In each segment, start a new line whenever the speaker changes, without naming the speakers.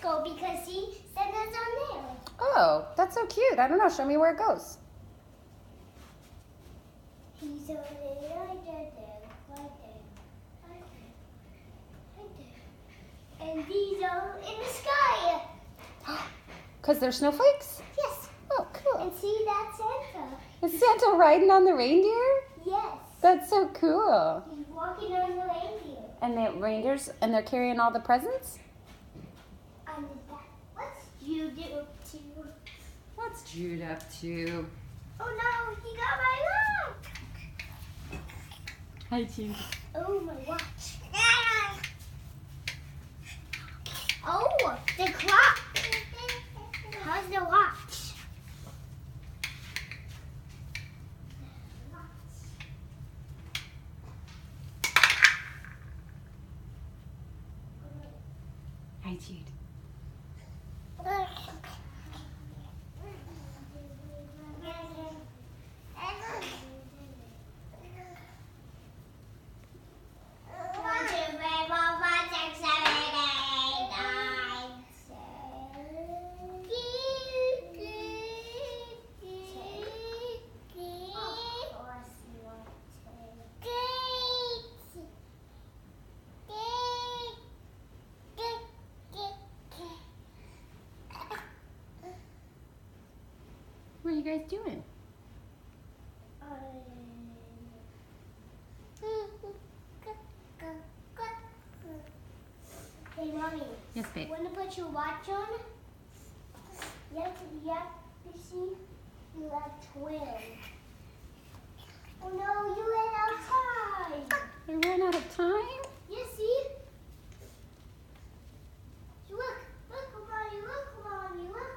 go because he sent us on there.
Oh, that's so cute. I don't know. Show me where it goes.
He's over there, right there, right there. And these are in the sky.
Because they're snowflakes?
Yes.
Oh, cool.
And see, that's Santa.
Is Santa riding on the reindeer?
Yes.
That's so cool.
He's walking on the reindeer.
And the reindeers, and they're carrying all the presents?
And what's Jude up to?
What's Jude up to?
Oh no, he got my watch.
Hi, Jude.
Oh, my watch. Oh, the clock. How's the watch?
Hi, Jude. What are you guys doing?
Hey, Mommy.
Yes, babe.
Want to put your watch on? Yes, you see? You have 12. Oh no, you ran out of time.
We ran out of time?
Yes, see? Look, Mommy, look.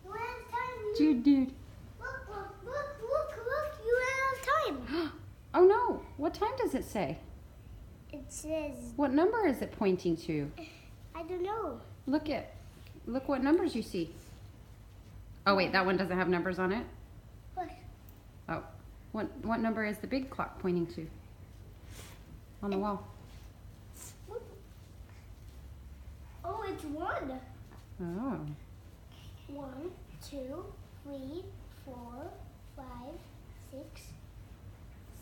You ran out of time.
Jude, dude.
Look, you ran out of time.
Oh no, what time does it say?
It says,
What number is it pointing to?
I don't know.
Look what numbers you see. Oh wait, that one doesn't have numbers on it?
Look.
Oh, what number is the big clock pointing to? On the wall.
Oh, it's 1.
Oh.
1, 2, 3, 4, 5, 6,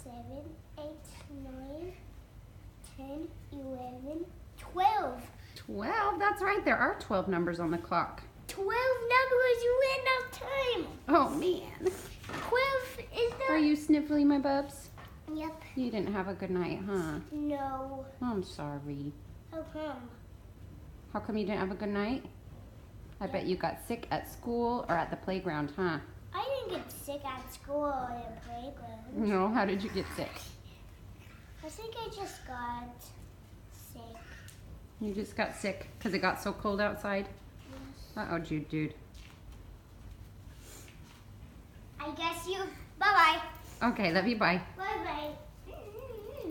7, 8, 9, 10, 11, 12.
12? That's right, there are 12 numbers on the clock.
12 numbers, you ran out of time.
Oh man.
12 is the...
Are you sniffly, my bubs?
Yep.
You didn't have a good night, huh?
No.
I'm sorry.
How come?
How come you didn't have a good night? I bet you got sick at school or at the playground, huh?
I didn't get sick at school or at the playground.
No, how did you get sick?
I think I just got sick.
You just got sick because it got so cold outside?
Yes.
Uh-oh, Jude.
I guess you... Bye-bye.
Okay, love you, bye.
Bye-bye.